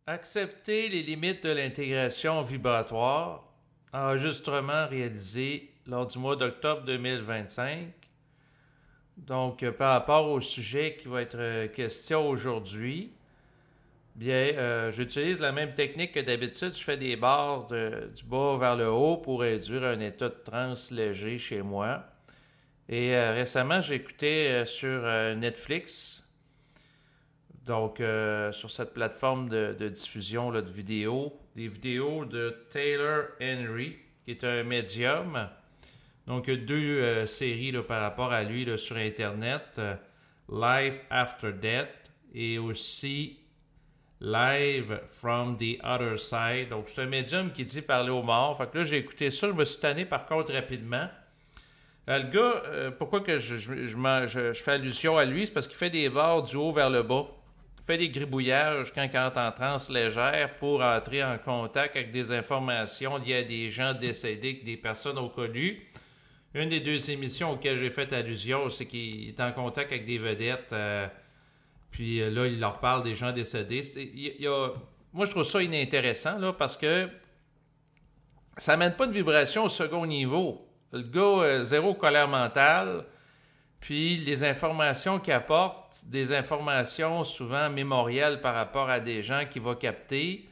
Accepter les limites de l'intégration vibratoire. Enregistrement réalisé lors du mois d'octobre 2025. Donc, par rapport au sujet qui va être question aujourd'hui, bien, j'utilise la même technique que d'habitude. Je fais des barres du bas vers le haut pour induire un état de transe léger chez moi. Et récemment, j'ai écouté sur Netflix, donc sur cette plateforme de diffusion là, de vidéos, des vidéos de Taylor Henry, qui est un médium. Donc, il y a deux séries là, par rapport à lui là, sur Internet, Life After Death et aussi Live from the Other Side. Donc, c'est un médium qui dit parler aux morts. Fait que là, j'ai écouté ça, je me suis tanné par contre rapidement. Le gars, pourquoi que je fais allusion à lui, c'est parce qu'il fait des barres du haut vers le bas. Il fait des gribouillages quand il entre en transe légère pour entrer en contact avec des informations liées à des gens décédés, des personnes connues. Une des deux émissions auxquelles j'ai fait allusion, c'est qu'il est en contact avec des vedettes. Puis là, il leur parle des gens décédés. Moi, je trouve ça inintéressant là, parce que ça n'amène pas de vibration au second niveau. Le gars, zéro colère mentale. Puis les informations qu'il apporte, des informations souvent mémorielles par rapport à des gens qu'il va capter.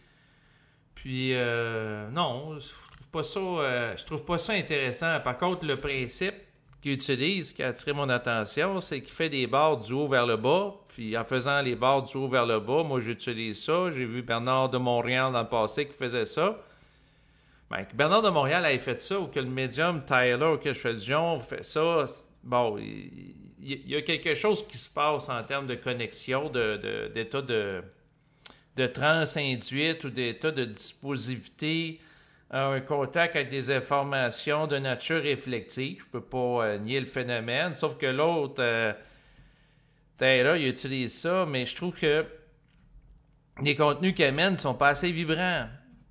Puis non, je trouve pas ça intéressant. Par contre, le principe qu'il utilise, qui a attiré mon attention, c'est qu'il fait des barres du haut vers le bas. Puis en faisant les barres du haut vers le bas, moi j'utilise ça. J'ai vu Bernard de Montréal dans le passé qui faisait ça. Ben, que Bernard de Montréal ait fait ça, ou que le médium Tyler auquel je fais allusion fait ça, bon, il y a quelque chose qui se passe en termes de connexion, d'état de transe induite ou d'état de disposivité, un contact avec des informations de nature réflexive. Je peux pas nier le phénomène, sauf que l'autre, Taylor, il utilise ça, mais je trouve que les contenus qu'il amène ne sont pas assez vibrants.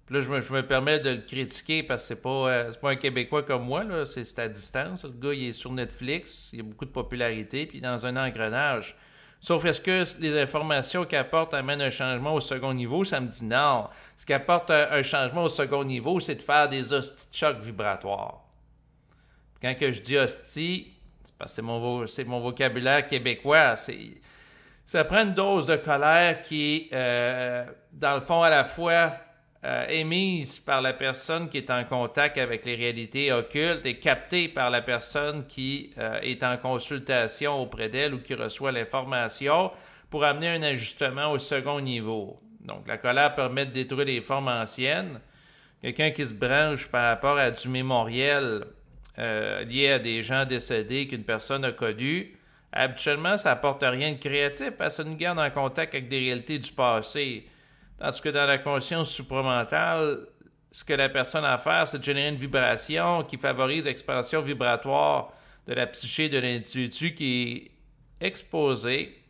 Puis là, je me permets de le critiquer parce que c'est pas un Québécois comme moi, là. C'est à distance. Le gars, il est sur Netflix, il a beaucoup de popularité, puis dans un engrenage. Sauf est-ce que les informations qu'il apporte amènent un changement au second niveau? Ça me dit non. Ce qui apporte un changement au second niveau, c'est de faire des hosties de choc vibratoires. Quand que je dis hostie, c'est parce que c'est mon vocabulaire québécois. Ça prend une dose de colère qui est, dans le fond, à la fois émise par la personne qui est en contact avec les réalités occultes et captée par la personne qui est en consultation auprès d'elle ou qui reçoit l'information pour amener un ajustement au second niveau. Donc, la colère permet de détruire les formes anciennes. Quelqu'un qui se branche par rapport à du mémoriel lié à des gens décédés qu'une personne a connus, habituellement, ça n'apporte rien de créatif parce que ça nous garde en contact avec des réalités du passé. Tandis que dans la conscience supramentale, ce que la personne a à faire, c'est de générer une vibration qui favorise l'expansion vibratoire de la psyché de l'individu qui est exposé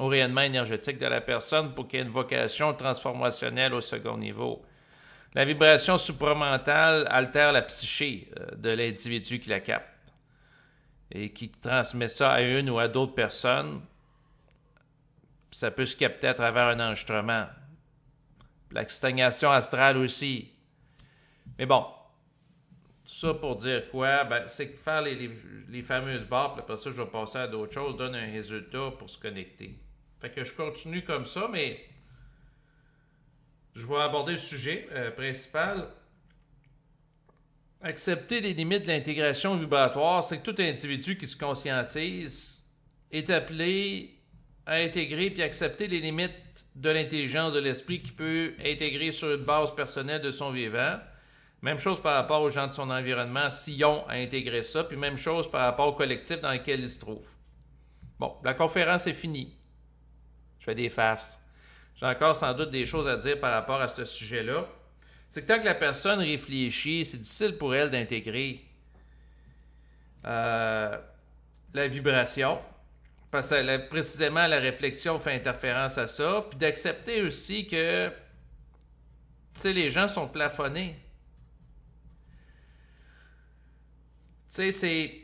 au rayonnement énergétique de la personne pour qu'il y ait une vocation transformationnelle au second niveau. La vibration supramentale altère la psyché de l'individu qui la capte et qui transmet ça à une ou à d'autres personnes. Ça peut se capter à travers un enregistrement. La stagnation astrale aussi. Mais bon, tout ça pour dire quoi? Ben, c'est que faire les fameuses barres, puis après ça, je vais passer à d'autres choses, donne un résultat pour se connecter. Fait que je continue comme ça, mais je vais aborder le sujet principal. Accepter les limites de l'intégration vibratoire, c'est que tout individu qui se conscientise est appelé à intégrer puis accepter les limites de l'intelligence de l'esprit qui peut intégrer sur une base personnelle de son vivant. Même chose par rapport aux gens de son environnement, s'ils ont à intégrer ça, puis même chose par rapport au collectif dans lequel ils se trouvent. Bon, la conférence est finie. Je fais des farces. J'ai encore sans doute des choses à dire par rapport à ce sujet-là. C'est que tant que la personne réfléchit, c'est difficile pour elle d'intégrer la vibration. Parce que précisément, la réflexion fait interférence à ça. Puis d'accepter aussi que, tu sais, les gens sont plafonnés. Tu sais,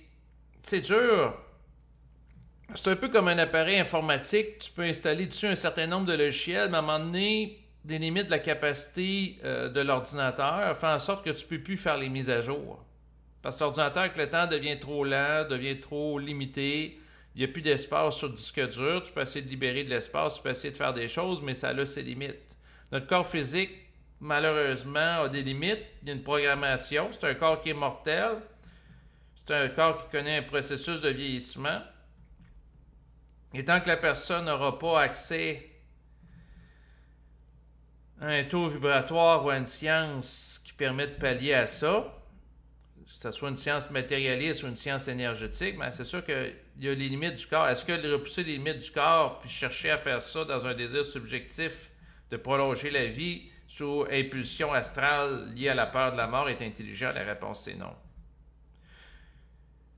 c'est dur. C'est un peu comme un appareil informatique. Tu peux installer dessus un certain nombre de logiciels, mais à un moment donné, des limites de la capacité de l'ordinateur fait en sorte que tu ne peux plus faire les mises à jour. Parce que l'ordinateur, avec le temps, devient trop lent, devient trop limité. Il n'y a plus d'espace sur le disque dur. Tu peux essayer de libérer de l'espace, tu peux essayer de faire des choses, mais ça a ses limites. Notre corps physique, malheureusement, a des limites. Il y a une programmation. C'est un corps qui est mortel. C'est un corps qui connaît un processus de vieillissement. Et tant que la personne n'aura pas accès à un taux vibratoire ou à une science qui permet de pallier à ça, que ce soit une science matérialiste ou une science énergétique, ben c'est sûr qu'il y a les limites du corps. Est-ce que repousser les limites du corps puis chercher à faire ça dans un désir subjectif de prolonger la vie sous impulsion astrale liée à la peur de la mort est intelligent? La réponse c'est non.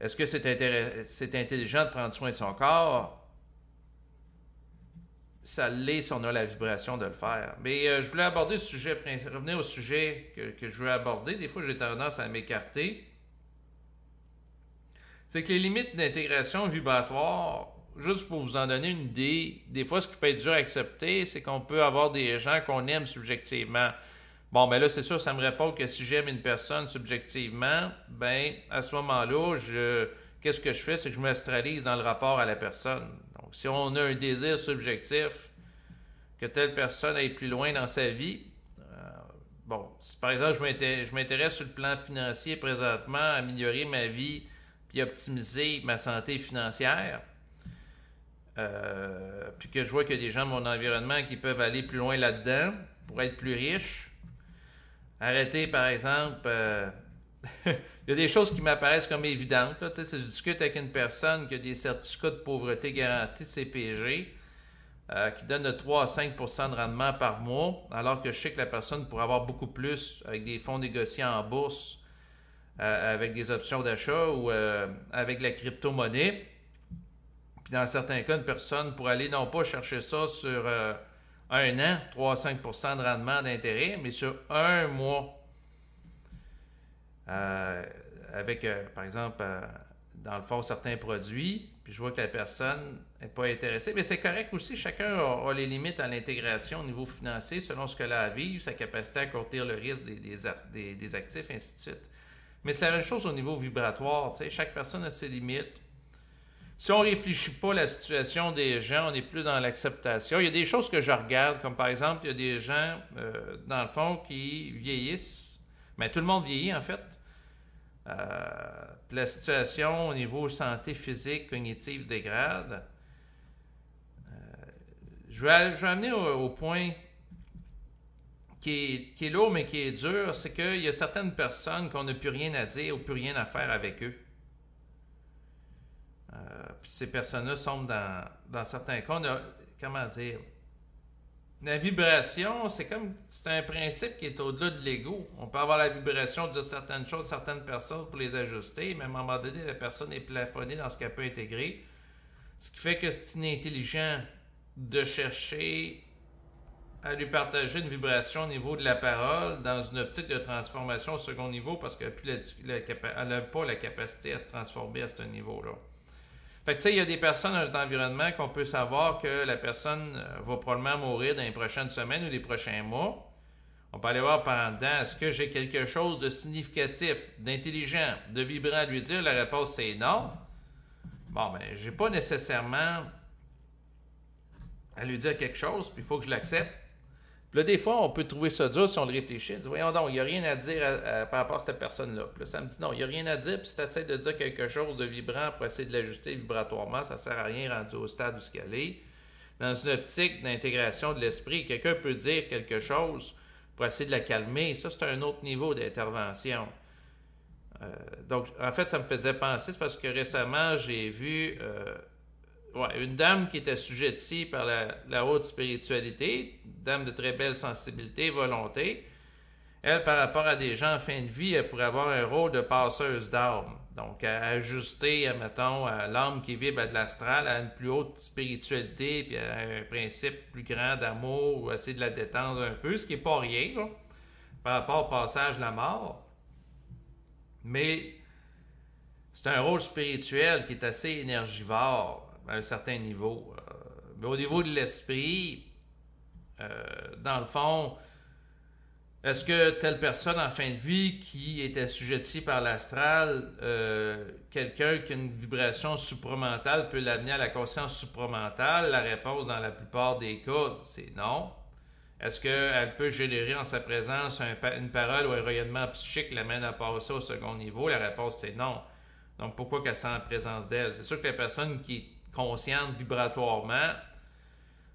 Est-ce que c'est intelligent de prendre soin de son corps? Ça l'est si on a la vibration de le faire. Mais je voulais aborder le sujet, revenir au sujet que je veux aborder. Des fois, j'ai tendance à m'écarter. C'est que les limites d'intégration vibratoire, juste pour vous en donner une idée, des fois, ce qui peut être dur à accepter, c'est qu'on peut avoir des gens qu'on aime subjectivement. Bon, ben là, c'est sûr, ça me répond que si j'aime une personne subjectivement, ben, à ce moment-là, qu'est-ce que je fais? C'est que je m'astralise dans le rapport à la personne. Donc, si on a un désir subjectif que telle personne aille plus loin dans sa vie, bon, si par exemple, je m'intéresse sur le plan financier présentement à améliorer ma vie puis optimiser ma santé financière, puis que je vois qu'il y a des gens de mon environnement qui peuvent aller plus loin là-dedans pour être plus riches, arrêter, par exemple, il y a des choses qui m'apparaissent comme évidentes. Là. Si je discute avec une personne qui a des certificats de pauvreté garantis CPG, qui donne de 3 à 5 % de rendement par mois, alors que je sais que la personne pourrait avoir beaucoup plus avec des fonds négociés en bourse, avec des options d'achat ou avec la crypto-monnaie. Puis dans certains cas, une personne pourrait aller non pas chercher ça sur un an, 3 à 5 % de rendement d'intérêt, mais sur un mois. Avec, par exemple, dans le fond, certains produits, puis je vois que la personne n'est pas intéressée. Mais c'est correct aussi, chacun a les limites à l'intégration au niveau financier selon ce qu'elle a à vivre, sa capacité à contenir le risque des actifs, ainsi de suite. Mais c'est la même chose au niveau vibratoire, chaque personne a ses limites. Si on ne réfléchit pas à la situation des gens, on est plus dans l'acceptation. Il y a des choses que je regarde, comme par exemple, il y a des gens, dans le fond, qui vieillissent. Mais tout le monde vieillit, en fait. La situation au niveau santé physique, cognitive dégrade. Je vais amener au point qui est lourd, mais qui est dur, c'est qu'il y a certaines personnes qu'on n'a plus rien à dire ou plus rien à faire avec eux. Puis ces personnes-là sont dans certains cas, comment dire, la vibration, c'est un principe qui est au-delà de l'ego. On peut avoir la vibration de dire certaines choses, certaines personnes pour les ajuster, mais à un moment donné, la personne est plafonnée dans ce qu'elle peut intégrer. Ce qui fait que c'est inintelligent de chercher à lui partager une vibration au niveau de la parole dans une optique de transformation au second niveau parce qu'elle n'a pas la capacité à se transformer à ce niveau-là. Fait que tu sais, il y a des personnes dans notre environnement qu'on peut savoir que la personne va probablement mourir dans les prochaines semaines ou les prochains mois. On peut aller voir par en dedans, est-ce que j'ai quelque chose de significatif, d'intelligent, de vibrant à lui dire? La réponse c'est non. Bon, ben, j'ai pas nécessairement à lui dire quelque chose, puis il faut que je l'accepte. Puis là, des fois, on peut trouver ça dur si on le réfléchit. On dit, voyons donc, il n'y a rien à dire par rapport à cette personne-là. Puis là, ça me dit, non, il n'y a rien à dire. Puis si tu essaies de dire quelque chose de vibrant pour essayer de l'ajuster vibratoirement, ça ne sert à rien rendu au stade où elle est. Dans une optique d'intégration de l'esprit, quelqu'un peut dire quelque chose pour essayer de la calmer. Ça, c'est un autre niveau d'intervention. Donc, en fait, ça me faisait penser, c'est parce que récemment, j'ai vu une dame qui était assujettie par la haute spiritualité, une dame de très belle sensibilité, volonté. Elle, par rapport à des gens en fin de vie, elle pourrait avoir un rôle de passeuse d'âme. Donc, à ajuster, mettons, l'âme qui vibre à de l'astral, à une plus haute spiritualité, puis à un principe plus grand d'amour, ou essayer de la détendre un peu, ce qui n'est pas rien, là, par rapport au passage de la mort. Mais c'est un rôle spirituel qui est assez énergivore à un certain niveau. Mais au niveau de l'esprit, Dans le fond, est-ce que telle personne en fin de vie qui est assujettie par l'astral, quelqu'un qui a une vibration supramentale peut l'amener à la conscience supramentale? La réponse dans la plupart des cas, c'est non. Est-ce qu'elle peut générer en sa présence une parole ou un rayonnement psychique qui l'amène à passer au second niveau? La réponse, c'est non. Donc, pourquoi qu'elle sent en présence d'elle? C'est sûr que la personne qui est consciente vibratoirement,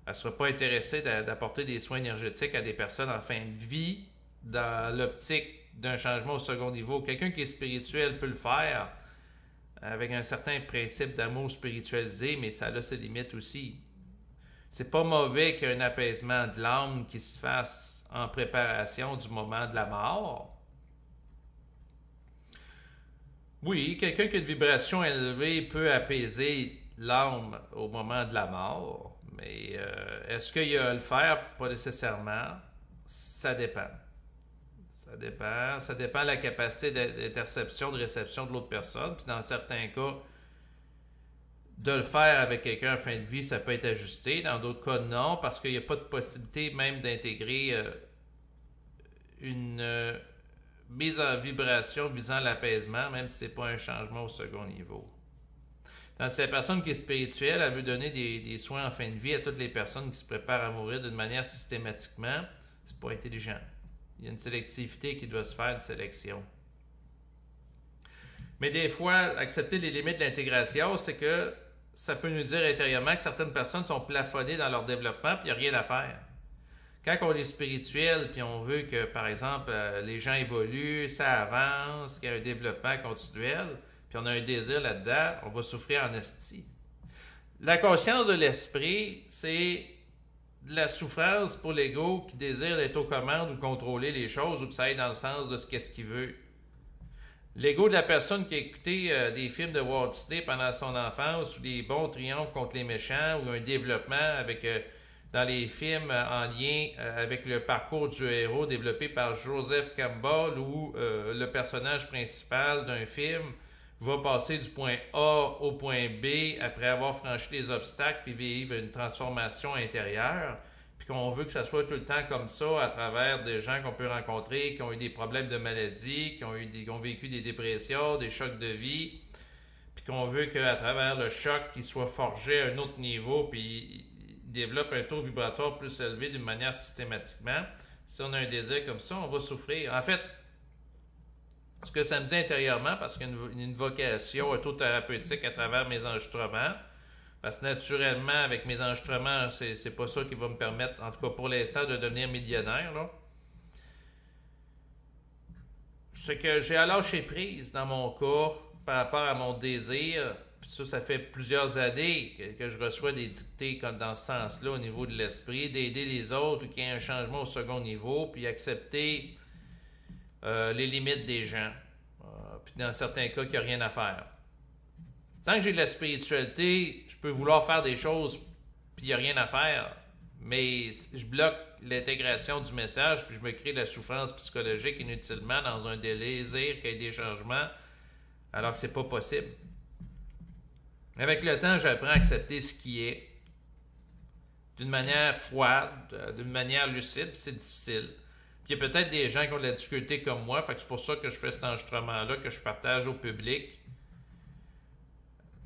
elle ne sera pas intéressée d'apporter des soins énergétiques à des personnes en fin de vie dans l'optique d'un changement au second niveau. Quelqu'un qui est spirituel peut le faire avec un certain principe d'amour spiritualisé, mais ça a ses limites aussi. C'est pas mauvais qu'il y ait un apaisement de l'âme qui se fasse en préparation du moment de la mort. Oui, quelqu'un qui a une vibration élevée peut apaiser l'âme au moment de la mort, mais est-ce qu'il a à le faire? Pas nécessairement. Ça dépend. Ça dépend de la capacité d'interception, de réception de l'autre personne. Puis dans certains cas, de le faire avec quelqu'un en fin de vie, ça peut être ajusté. Dans d'autres cas, non, parce qu'il n'y a pas de possibilité même d'intégrer une mise en vibration visant l'apaisement, même si ce n'est pas un changement au second niveau. Dans cette personne qui est spirituelle, elle veut donner des soins en fin de vie à toutes les personnes qui se préparent à mourir d'une manière systématiquement. C'est pas intelligent. Il y a une sélectivité qui doit se faire, une sélection. Mais des fois, accepter les limites de l'intégration, c'est que ça peut nous dire intérieurement que certaines personnes sont plafonnées dans leur développement, puis il n'y a rien à faire. Quand on est spirituel, puis on veut que, par exemple, les gens évoluent, ça avance, qu'il y a un développement continuel, puis on a un désir là-dedans, on va souffrir en esti. La conscience de l'esprit, c'est de la souffrance pour l'ego qui désire d'être aux commandes ou contrôler les choses ou que ça aille dans le sens de ce qu'est-ce qu'il veut. L'ego de la personne qui a écouté des films de Walt Disney pendant son enfance ou des bons triomphes contre les méchants ou un développement avec dans les films en lien avec le parcours du héros développé par Joseph Campbell où le personnage principal d'un film va passer du point A au point B après avoir franchi les obstacles puis vivre une transformation intérieure. Puis qu'on veut que ça soit tout le temps comme ça à travers des gens qu'on peut rencontrer, qui ont eu des problèmes de maladie, qui ont vécu des dépressions, des chocs de vie. Puis qu'on veut qu'à travers le choc, ils soient forgés à un autre niveau puis ils développent un taux vibratoire plus élevé d'une manière systématiquement. Si on a un désir comme ça, on va souffrir. En fait, ce que ça me dit intérieurement, parce qu'il y a une vocation autothérapeutique à travers mes enregistrements, parce que naturellement, avec mes enregistrements, c'est pas ça qui va me permettre, en tout cas pour l'instant, de devenir millionnaire, là. C'est que j'ai à lâcher prise dans mon cas par rapport à mon désir. Puis ça fait plusieurs années que je reçois des dictées comme dans ce sens-là au niveau de l'esprit, d'aider les autres ou qu'il y ait un changement au second niveau, puis accepter les limites des gens. Puis dans certains cas, qu'il n'y a rien à faire. Tant que j'ai de la spiritualité, je peux vouloir faire des choses puis il n'y a rien à faire. Mais je bloque l'intégration du message puis je me crée de la souffrance psychologique inutilement dans un désir qu'il y ait des changements alors que c'est pas possible. Avec le temps, j'apprends à accepter ce qui est d'une manière froide, d'une manière lucide, puis c'est difficile. Puis il y a peut-être des gens qui ont de la difficulté comme moi, fait que c'est pour ça que je fais cet enregistrement-là, que je partage au public.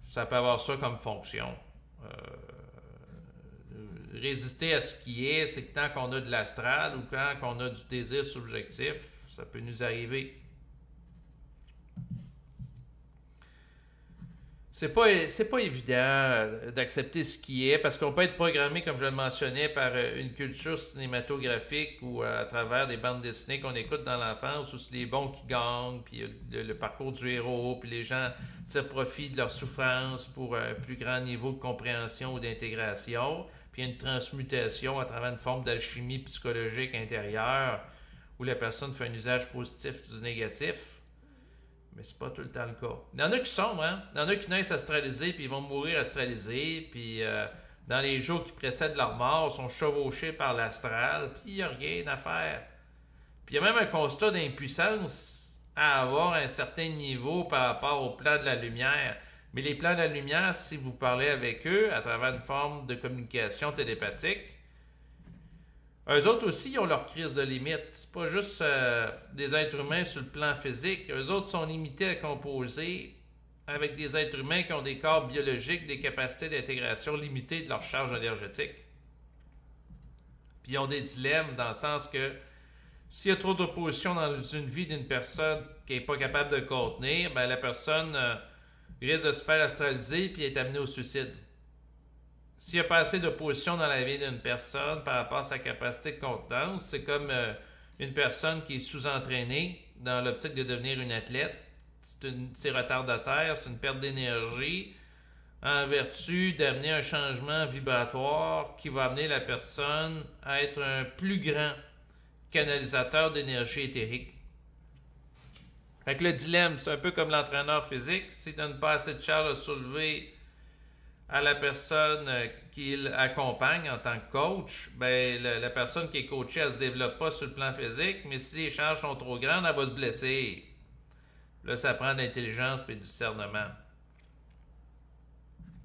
Ça peut avoir ça comme fonction. Résister à ce qui est, c'est que tant qu'on a de l'astral ou quand on a du désir subjectif, ça peut nous arriver. C'est pas évident d'accepter ce qui est parce qu'on peut être programmé, comme je le mentionnais, par une culture cinématographique ou à travers des bandes dessinées qu'on écoute dans l'enfance où c'est les bons qui gagnent, puis le parcours du héros, puis les gens tirent profit de leur souffrance pour un plus grand niveau de compréhension ou d'intégration, puis il y a une transmutation à travers une forme d'alchimie psychologique intérieure où la personne fait un usage positif du négatif. Mais c'est pas tout le temps le cas. Il y en a qui sont, hein? Il y en a qui naissent astralisés, puis ils vont mourir astralisés, puis dans les jours qui précèdent leur mort, sont chevauchés par l'astral, puis il n'y a rien à faire. Puis il y a même un constat d'impuissance à avoir un certain niveau par rapport au plan de la lumière. Mais les plans de la lumière, si vous parlez avec eux à travers une forme de communication télépathique, Eux autres aussi, ils ont leur crise de limite. C'est pas juste des êtres humains sur le plan physique. Eux autres sont limités à composer avec des êtres humains qui ont des corps biologiques, des capacités d'intégration limitées de leur charge énergétique. Puis ils ont des dilemmes dans le sens que s'il y a trop d'opposition dans une vie d'une personne qui n'est pas capable de contenir, ben la personne risque de se faire astraliser puis est amenée au suicide. S'il n'y a pas assez d'opposition dans la vie d'une personne par rapport à sa capacité de contenance, c'est comme une personne qui est sous-entraînée dans l'optique de devenir une athlète. C'est retardataire, c'est une perte d'énergie en vertu d'amener un changement vibratoire qui va amener la personne à être un plus grand canalisateur d'énergie éthérique. Fait que le dilemme, c'est un peu comme l'entraîneur physique. S'il ne donne pas assez de charge à soulever à la personne qu'il accompagne en tant que coach, ben la personne qui est coachée, elle ne se développe pas sur le plan physique, mais si les charges sont trop grandes, elle va se blesser. Là, ça prend de l'intelligence et du discernement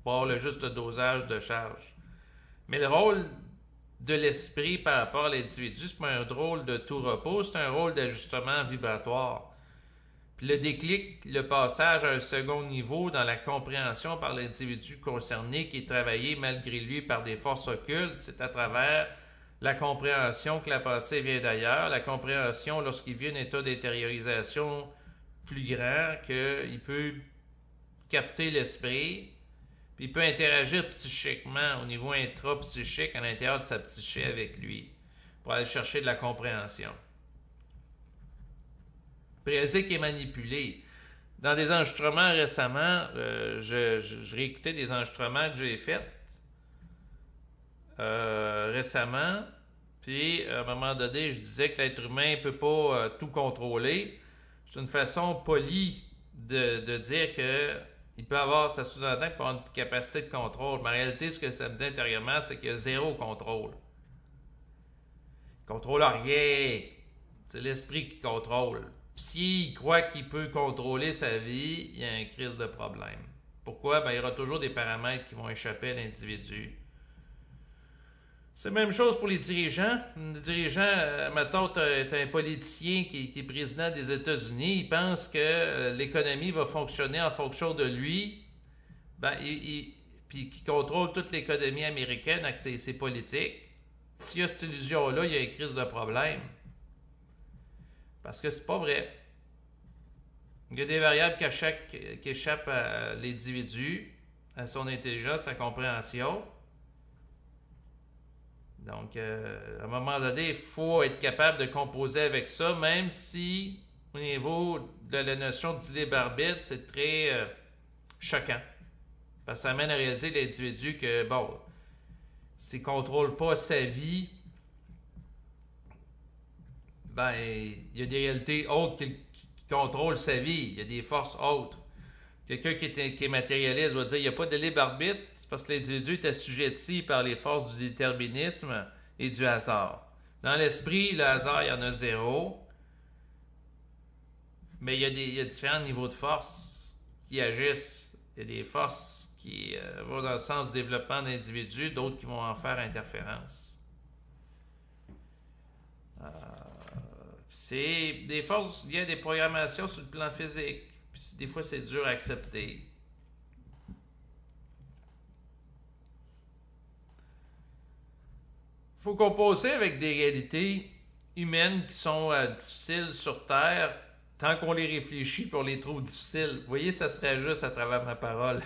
pour avoir le juste dosage de charge. Mais le rôle de l'esprit par rapport à l'individu, c'est pas un rôle de tout repos, c'est un rôle d'ajustement vibratoire. Puis le déclic, le passage à un second niveau dans la compréhension par l'individu concerné qui est travaillé malgré lui par des forces occultes, c'est à travers la compréhension que la pensée vient d'ailleurs, la compréhension lorsqu'il vit un état d'intériorisation plus grand, qu'il peut capter l'esprit, puis il peut interagir psychiquement au niveau intra-psychique à l'intérieur de sa psyché avec lui pour aller chercher de la compréhension. Réaliser qu'il est manipulé. Dans des enregistrements récemment, je réécoutais des enregistrements que j'ai faits récemment, puis à un moment donné, je disais que l'être humain ne peut pas tout contrôler. C'est une façon polie de dire que il peut avoir, ça sous-entend qu'il peut avoir une capacité de contrôle. Mais en réalité, ce que ça me dit intérieurement, c'est qu'il y a zéro contrôle. Il ne contrôle rien. C'est l'esprit qui contrôle. Puis s'il croit qu'il peut contrôler sa vie, il y a une crise de problème. Pourquoi? Ben, il y aura toujours des paramètres qui vont échapper à l'individu. C'est la même chose pour les dirigeants. Les dirigeants, mettons, tu as un politicien qui est président des États-Unis, il pense que l'économie va fonctionner en fonction de lui, ben, puis qui contrôle toute l'économie américaine avec ses politiques. S'il y a cette illusion-là, il y a une crise de problème. Parce que c'est pas vrai. Il y a des variables qui échappent à l'individu, à son intelligence, à sa compréhension. Donc, à un moment donné, il faut être capable de composer avec ça, même si, au niveau de la notion du libre arbitre, c'est très choquant. Parce que ça amène à réaliser l'individu que, bon, s'il ne contrôle pas sa vie, ben, il y a des réalités autres qui contrôlent sa vie. Il y a des forces autres. Quelqu'un qui est matérialiste va dire qu'il n'y a pas de libre arbitre, c'est parce que l'individu est assujetti par les forces du déterminisme et du hasard. Dans l'esprit, le hasard, il y en a zéro. Mais il y a différents niveaux de force qui agissent. Il y a des forces qui vont dans le sens du développement d'individus, d'autres qui vont en faire interférence. C'est des forces liées à des programmations sur le plan physique. Puis des fois, c'est dur à accepter. Il faut composer avec des réalités humaines qui sont difficiles sur Terre tant qu'on les réfléchit et on les trouve difficiles. Vous voyez, ça se réajuste à travers ma parole.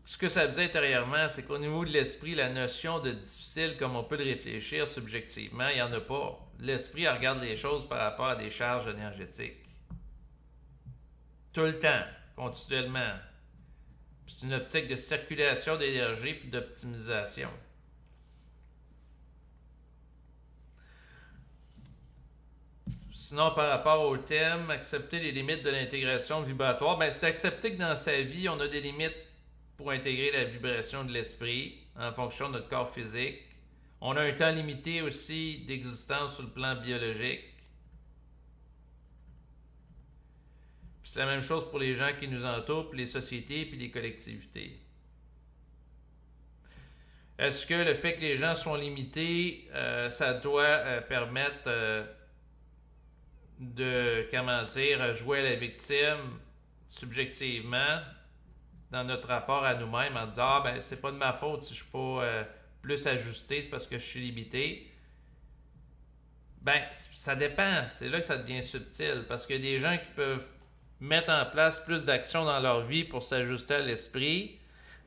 Ce que ça veut dire intérieurement, c'est qu'au niveau de l'esprit, la notion de difficile, comme on peut le réfléchir subjectivement, il n'y en a pas. L'esprit regarde les choses par rapport à des charges énergétiques. Tout le temps, continuellement. C'est une optique de circulation d'énergie et d'optimisation. Sinon, par rapport au thème, accepter les limites de l'intégration vibratoire, ben, c'est accepter que dans sa vie, on a des limites pour intégrer la vibration de l'esprit en fonction de notre corps physique. On a un temps limité aussi d'existence sur le plan biologique. Puis c'est la même chose pour les gens qui nous entourent, puis les sociétés, puis les collectivités. Est-ce que le fait que les gens sont limités, ça doit permettre de, comment dire, jouer à la victime subjectivement dans notre rapport à nous-mêmes en disant ah ben c'est pas de ma faute si je suis pas plus ajusté, c'est parce que je suis limité. Ben ça dépend, c'est là que ça devient subtil parce qu'il y a des gens qui peuvent mettre en place plus d'actions dans leur vie pour s'ajuster à l'esprit,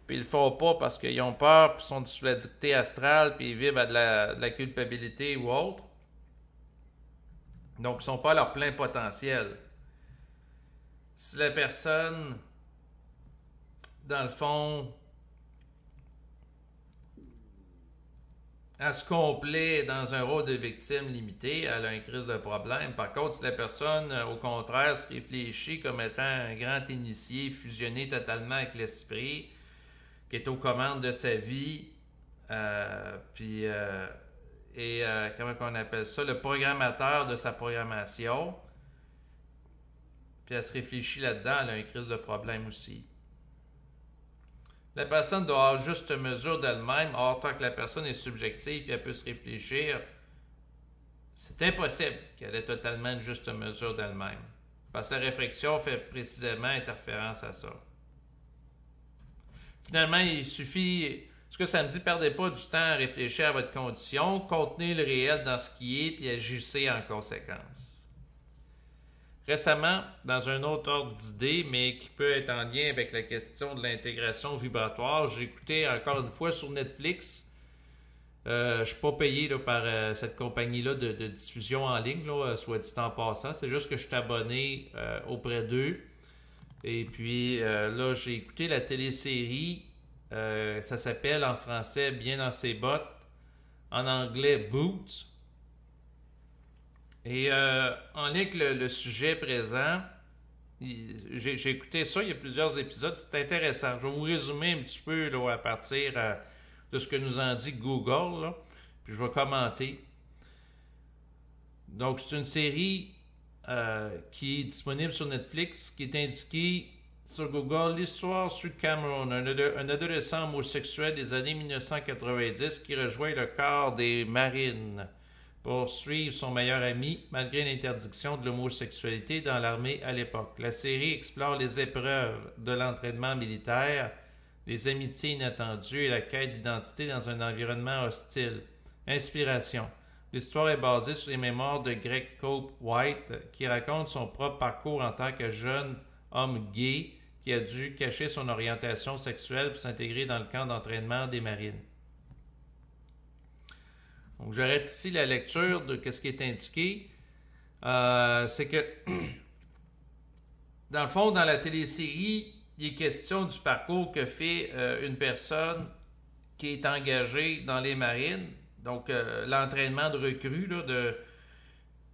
puis ils le font pas parce qu'ils ont peur, puis ils sont sous la dictée astrale, puis ils vivent à de la culpabilité ou autre. Donc ils sont pas à leur plein potentiel. Si la personne dans le fond, elle se complaît dans un rôle de victime limité, elle a une crise de problème. Par contre, si la personne, au contraire, se réfléchit comme étant un grand initié, fusionné totalement avec l'esprit, qui est aux commandes de sa vie, comment on appelle ça, le programmateur de sa programmation, puis elle se réfléchit là-dedans, elle a une crise de problème aussi. La personne doit avoir juste mesure d'elle-même. Or, tant que la personne est subjective et elle peut se réfléchir, c'est impossible qu'elle ait totalement une juste mesure d'elle-même. Parce que sa réflexion fait précisément interférence à ça. Finalement, il suffit, ce que ça me dit, perdez pas du temps à réfléchir à votre condition, contenez le réel dans ce qui est, puis agissez en conséquence. Récemment, dans un autre ordre d'idée, mais qui peut être en lien avec la question de l'intégration vibratoire, j'ai écouté encore une fois sur Netflix. Je ne suis pas payé là, par cette compagnie-là de diffusion en ligne, là, soit dit en passant. C'est juste que je suis abonné auprès d'eux. Et puis là, j'ai écouté la télésérie. Ça s'appelle en français Bien dans ses bottes. En anglais, Boots. Et en lien avec le sujet présent, j'ai écouté ça, il y a plusieurs épisodes, c'est intéressant. Je vais vous résumer un petit peu là, à partir de ce que nous en dit Google, là, puis je vais commenter. Donc, c'est une série qui est disponible sur Netflix, qui est indiquée sur Google, l'histoire sur Cameron, un adolescent homosexuel des années 1990 qui rejoint le corps des Marines pour suivre son meilleur ami malgré l'interdiction de l'homosexualité dans l'armée à l'époque. La série explore les épreuves de l'entraînement militaire, les amitiés inattendues et la quête d'identité dans un environnement hostile. Inspiration. L'histoire est basée sur les mémoires de Greg Cope White qui raconte son propre parcours en tant que jeune homme gay qui a dû cacher son orientation sexuelle pour s'intégrer dans le camp d'entraînement des Marines. Donc, j'arrête ici la lecture de ce qui est indiqué. C'est que, dans le fond, dans la télésérie, il est question du parcours que fait une personne qui est engagée dans les marines. Donc, l'entraînement de recrue, là,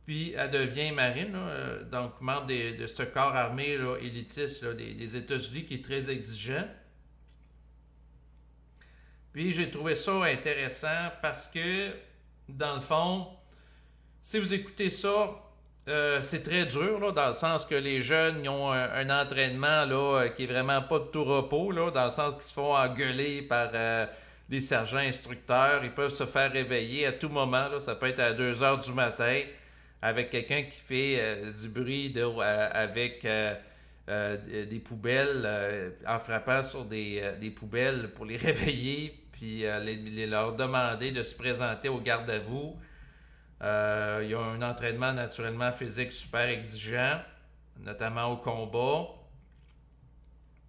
puis elle devient marine, là, donc membre de ce corps armé là, élitiste là, des États-Unis qui est très exigeant. Puis j'ai trouvé ça intéressant parce que, dans le fond, si vous écoutez ça, c'est très dur, là, dans le sens que les jeunes ils ont un entraînement là, qui est vraiment pas de tout repos, là, dans le sens qu'ils se font engueuler par des sergents instructeurs. Ils peuvent se faire réveiller à tout moment. Là, ça peut être à 2 heures du matin avec quelqu'un qui fait du bruit avec des poubelles, en frappant sur des poubelles pour les réveiller, puis leur demander de se présenter au garde à vous. Ils ont un entraînement naturellement physique super exigeant, notamment au combat.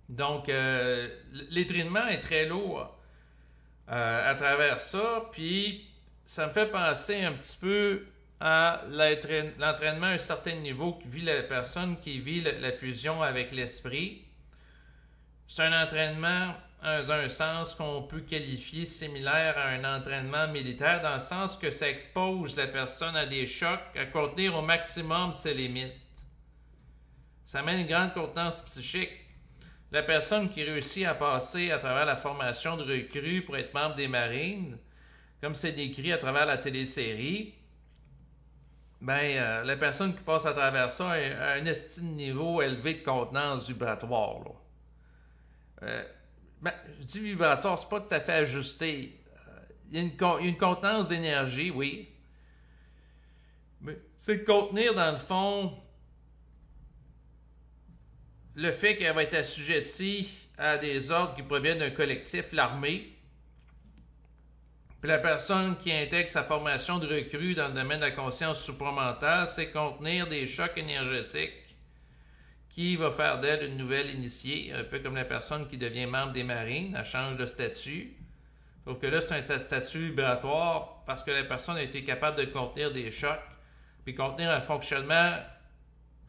Donc, l'entraînement est très lourd à travers ça, puis ça me fait penser un petit peu à l'entraînement à un certain niveau que vit la personne qui vit la fusion avec l'esprit. C'est un entraînement dans un sens qu'on peut qualifier similaire à un entraînement militaire, dans le sens que ça expose la personne à des chocs, à contenir au maximum ses limites. Ça amène une grande contenance psychique. La personne qui réussit à passer à travers la formation de recrues pour être membre des Marines, comme c'est décrit à travers la télésérie, la personne qui passe à travers ça a un estime niveau élevé de contenance vibratoire. Je dis vibratoire, c'est pas tout à fait ajusté. il y a une contenance d'énergie, oui. Mais c'est de contenir, dans le fond, le fait qu'elle va être assujettie à des ordres qui proviennent d'un collectif, l'armée. Puis la personne qui intègre sa formation de recrue dans le domaine de la conscience supramentale, c'est contenir des chocs énergétiques qui va faire d'elle une nouvelle initiée, un peu comme la personne qui devient membre des marines, elle change de statut. Sauf que là, c'est un statut vibratoire parce que la personne a été capable de contenir des chocs, puis contenir un fonctionnement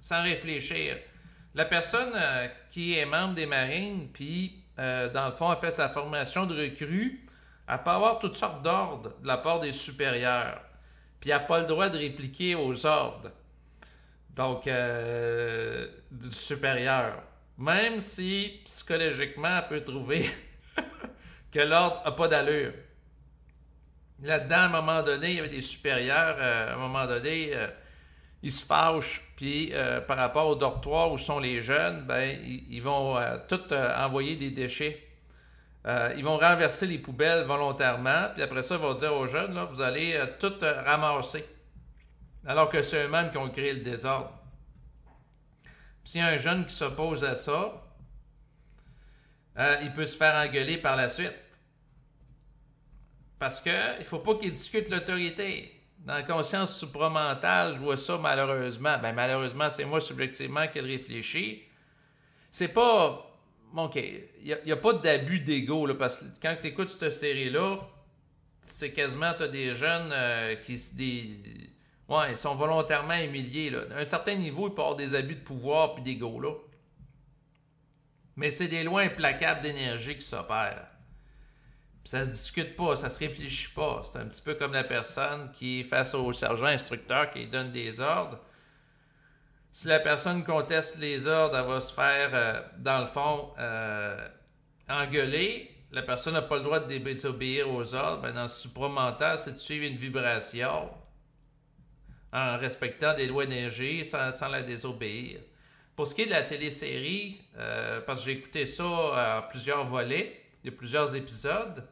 sans réfléchir. La personne qui est membre des marines, puis dans le fond, a fait sa formation de recrue, elle peut avoir toutes sortes d'ordres de la part des supérieurs, puis elle n'a pas le droit de répliquer aux ordres. Donc, du supérieur. Même si, psychologiquement, elle peut trouver que l'ordre n'a pas d'allure. Là-dedans, à un moment donné, il y avait des supérieurs, à un moment donné, ils se fâchent, puis par rapport au dortoir où sont les jeunes, ben, ils vont tout envoyer des déchets. Ils vont renverser les poubelles volontairement, puis après ça, ils vont dire aux jeunes, là, vous allez tout ramasser. Alors que c'est eux-mêmes qui ont créé le désordre. Puis s'il y a un jeune qui s'oppose à ça, il peut se faire engueuler par la suite. Parce qu'il ne faut pas qu'il discute l'autorité. Dans la conscience supramentale, je vois ça malheureusement. Ben malheureusement, c'est moi subjectivement qui le réfléchis. C'est pas... OK, il n'y a pas d'abus d'ego, là, parce que quand tu écoutes cette série-là, c'est quasiment, tu as des jeunes ouais, ils sont volontairement humiliés, là. À un certain niveau, il peut y avoir des abus de pouvoir puis d'ego, là. Mais c'est des lois implacables d'énergie qui s'opèrent. Puis ça se discute pas, ça se réfléchit pas. C'est un petit peu comme la personne qui est face au sergent instructeur qui donne des ordres. Si la personne conteste les ordres, elle va se faire, dans le fond, engueuler. La personne n'a pas le droit de désobéir aux ordres. Ben, dans le supramental, c'est de suivre une vibration en respectant des lois d'énergie sans la désobéir. Pour ce qui est de la télésérie, parce que j'ai écouté ça en plusieurs volets, il y a plusieurs épisodes.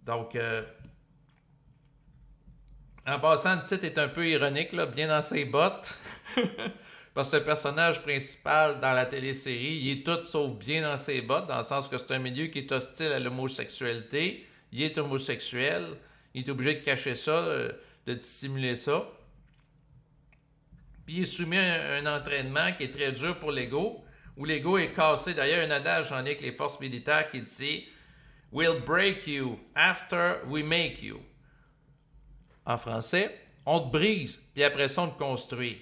Donc, en passant, le titre est un peu ironique, là, bien dans ses bottes. Parce que le personnage principal dans la télésérie, il est tout sauf bien dans ses bottes, dans le sens que c'est un milieu qui est hostile à l'homosexualité. Il est homosexuel. Il est obligé de cacher ça, de dissimuler ça. Puis il est soumis à un entraînement qui est très dur pour l'ego, où l'ego est cassé. D'ailleurs, un adage en lien avec les forces militaires qui dit « We'll break you after we make you ». En français, on te brise, puis après ça, on te construit.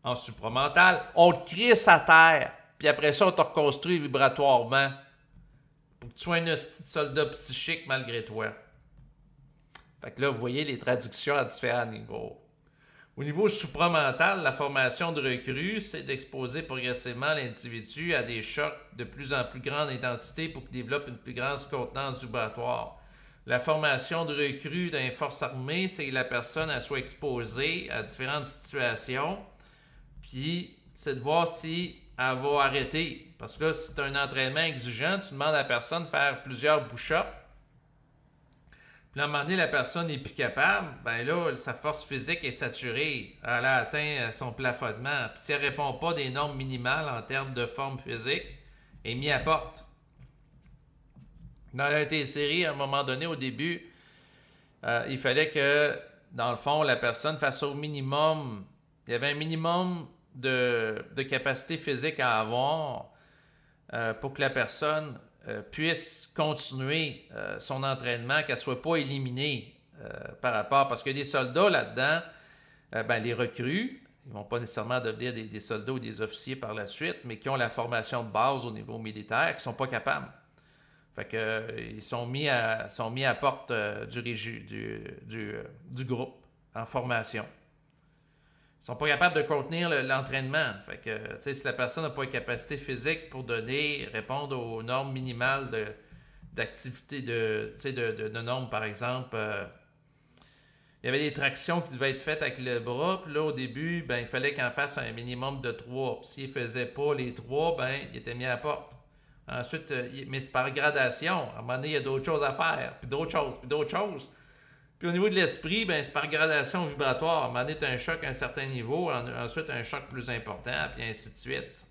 En supramental, on te crisse à terre, puis après ça, on te reconstruit vibratoirement pour que tu sois un hostie de soldat psychique malgré toi. Fait que là, vous voyez les traductions à différents niveaux. Au niveau supramental, la formation de recrue, c'est d'exposer progressivement l'individu à des chocs de plus en plus grande intensité pour qu'il développe une plus grande contenance vibratoire. La formation de recrue dans les forces armées, c'est que la personne elle soit exposée à différentes situations, puis c'est de voir si elle va arrêter. Parce que là, si tu as un entraînement exigeant, tu demandes à la personne de faire plusieurs push-ups. Puis à un moment donné, la personne n'est plus capable, ben là, sa force physique est saturée. Elle a atteint son plafonnement. Puis si elle ne répond pas des normes minimales en termes de forme physique, elle est mise à porte. Dans la télésérie, à un moment donné, au début, il fallait que, dans le fond, la personne fasse au minimum. Il y avait un minimum de capacité physique à avoir pour que la personne puisse continuer son entraînement, qu'elle ne soit pas éliminée par rapport. Parce qu'il y a des soldats là-dedans, les recrues, ils ne vont pas nécessairement devenir des soldats ou des officiers par la suite, mais qui ont la formation de base au niveau militaire, qui ne sont pas capables. Fait que ils sont mis à porte du groupe en formation. Ils sont pas capables de contenir l'entraînement. Fait que si la personne n'a pas une capacité physique pour répondre aux normes minimales d'activité de normes, par exemple, il y avait des tractions qui devaient être faites avec le bras. Puis là, au début, ben, il fallait qu'en fasse un minimum de 3. Puis s'il ne faisait pas les 3, ben, il était mis à la porte. Ensuite, mais c'est par gradation. À un moment donné, il y a d'autres choses à faire, puis d'autres choses, puis d'autres choses. Puis au niveau de l'esprit, ben, c'est par gradation vibratoire. À un moment donné, tu as un choc à un certain niveau, ensuite un choc plus important, puis ainsi de suite.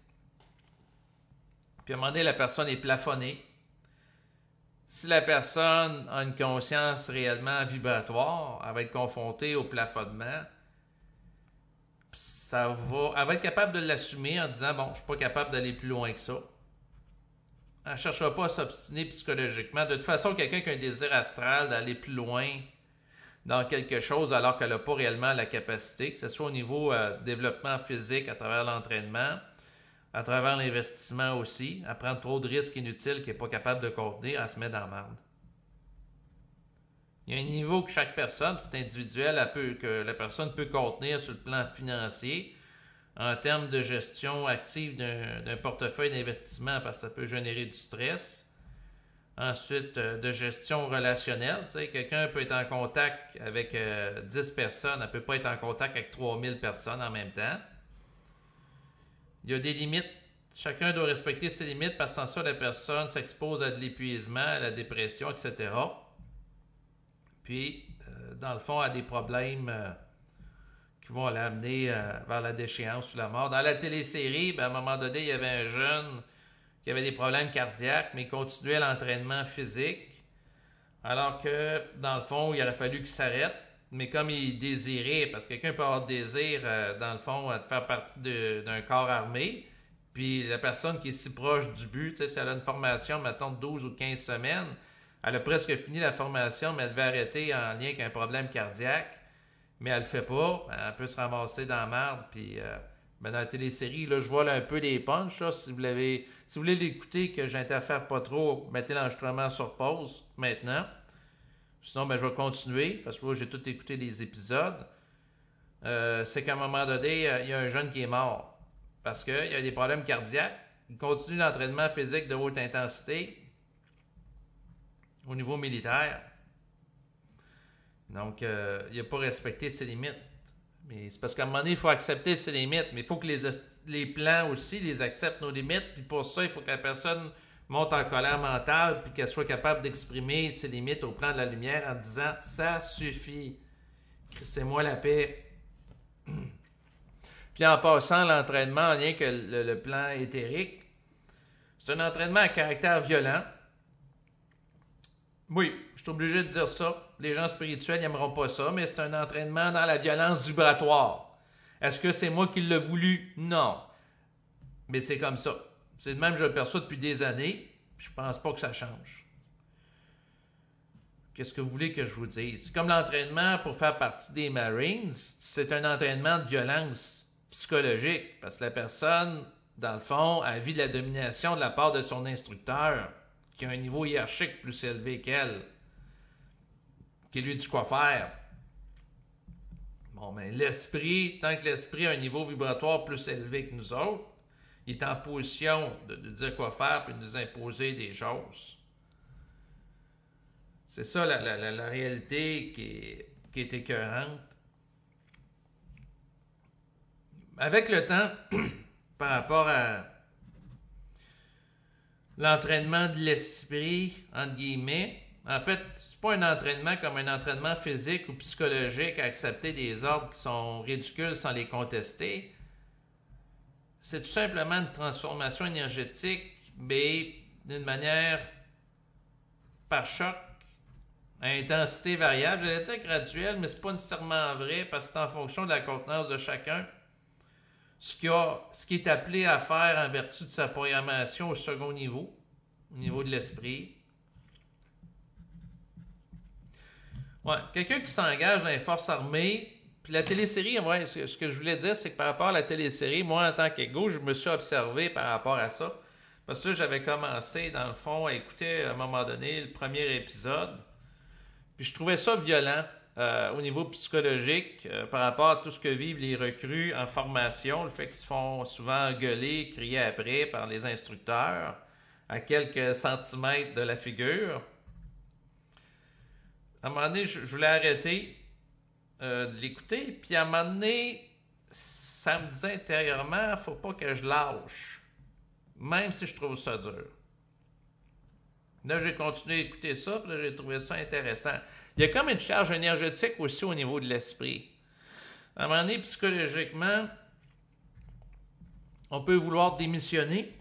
Puis à un moment donné, la personne est plafonnée. Si la personne a une conscience réellement vibratoire, elle va être confrontée au plafonnement. Elle va être capable de l'assumer en disant « Bon, je ne suis pas capable d'aller plus loin que ça. » Elle ne cherchera pas à s'obstiner psychologiquement. De toute façon, quelqu'un qui a un désir astral d'aller plus loin dans quelque chose alors qu'elle n'a pas réellement la capacité, que ce soit au niveau développement physique à travers l'entraînement, à travers l'investissement aussi, à prendre trop de risques inutiles qu'elle n'est pas capable de contenir, elle se met dans la merde. Il y a un niveau que chaque personne, c'est individuel, que la personne peut contenir sur le plan financier en termes de gestion active d'un portefeuille d'investissement parce que ça peut générer du stress. Ensuite, de gestion relationnelle. Tu sais, quelqu'un peut être en contact avec 10 personnes, elle ne peut pas être en contact avec 3000 personnes en même temps. Il y a des limites. Chacun doit respecter ses limites parce que sans ça, la personne s'expose à de l'épuisement, à la dépression, etc. Puis, dans le fond, à des problèmes qui vont l'amener vers la déchéance ou la mort. Dans la télésérie, ben, à un moment donné, il y avait un jeune qui avait des problèmes cardiaques, mais il continuait l'entraînement physique, alors que, dans le fond, il aurait fallu qu'il s'arrête, mais comme il désirait, parce que quelqu'un peut avoir désir, dans le fond, de faire partie d'un corps armé, puis la personne qui est si proche du but, tu sais, si elle a une formation, mettons, de 12 ou 15 semaines, elle a presque fini la formation, mais elle devait arrêter en lien avec un problème cardiaque, mais elle le fait pas, elle peut se ramasser dans la merde, puis... dans la télésérie, là, je vois là, un peu les punchs. Là, si vous voulez l'écouter, que j'interfère pas trop, mettez l'enregistrement sur pause maintenant. Sinon, ben, je vais continuer, parce que moi, j'ai tout écouté les épisodes. C'est qu'à un moment donné, il y a un jeune qui est mort. Parce qu'il a des problèmes cardiaques. Il continue l'entraînement physique de haute intensité au niveau militaire. Donc, il n'a pas respecté ses limites. Mais c'est parce qu'à un moment donné, il faut accepter ses limites, mais il faut que les plans aussi les acceptent nos limites. Puis pour ça, il faut que la personne monte en colère mentale puis qu'elle soit capable d'exprimer ses limites au plan de la lumière en disant « ça suffit, crissez-moi la paix ». Puis en passant, l'entraînement en lien que le plan éthérique, c'est un entraînement à caractère violent. Oui, je suis obligé de dire ça. Les gens spirituels n'aimeront pas ça, mais c'est un entraînement dans la violence vibratoire. Est-ce que c'est moi qui l'ai voulu? Non. Mais c'est comme ça. C'est le même que je le perçois depuis des années. Je pense pas que ça change. Qu'est-ce que vous voulez que je vous dise? C'est comme l'entraînement pour faire partie des Marines. C'est un entraînement de violence psychologique. Parce que la personne, dans le fond, a vit de la domination de la part de son instructeur, qui a un niveau hiérarchique plus élevé qu'elle, qui lui dit quoi faire. Bon, mais l'esprit, tant que l'esprit a un niveau vibratoire plus élevé que nous autres, il est en position de dire quoi faire puis de nous imposer des choses. C'est ça la réalité qui est écœurante. Avec le temps, par rapport à l'entraînement de l'esprit, entre guillemets, en fait, c'est pas un entraînement comme un entraînement physique ou psychologique à accepter des ordres qui sont ridicules sans les contester. C'est tout simplement une transformation énergétique, mais d'une manière par choc, à intensité variable. J'allais dire graduelle, mais c'est pas nécessairement vrai parce que c'est en fonction de la contenance de chacun. Ce qui est appelé à faire en vertu de sa programmation au second niveau, au niveau de l'esprit. Ouais, quelqu'un qui s'engage dans les forces armées, puis la télésérie, ouais, ce que je voulais dire, c'est que par rapport à la télésérie, moi, en tant qu'égo, je me suis observé par rapport à ça. Parce que là, j'avais commencé, dans le fond, à écouter, à un moment donné, le premier épisode. Puis je trouvais ça violent au niveau psychologique par rapport à tout ce que vivent les recrues en formation, le fait qu'ils se font souvent gueuler, crier après par les instructeurs à quelques centimètres de la figure. À un moment donné, je voulais arrêter de l'écouter, puis à un moment donné, ça me disait intérieurement, faut pas que je lâche, même si je trouve ça dur. Là, j'ai continué à écouter ça, puis là, j'ai trouvé ça intéressant. Il y a comme une charge énergétique aussi au niveau de l'esprit. À un moment donné, psychologiquement, on peut vouloir démissionner,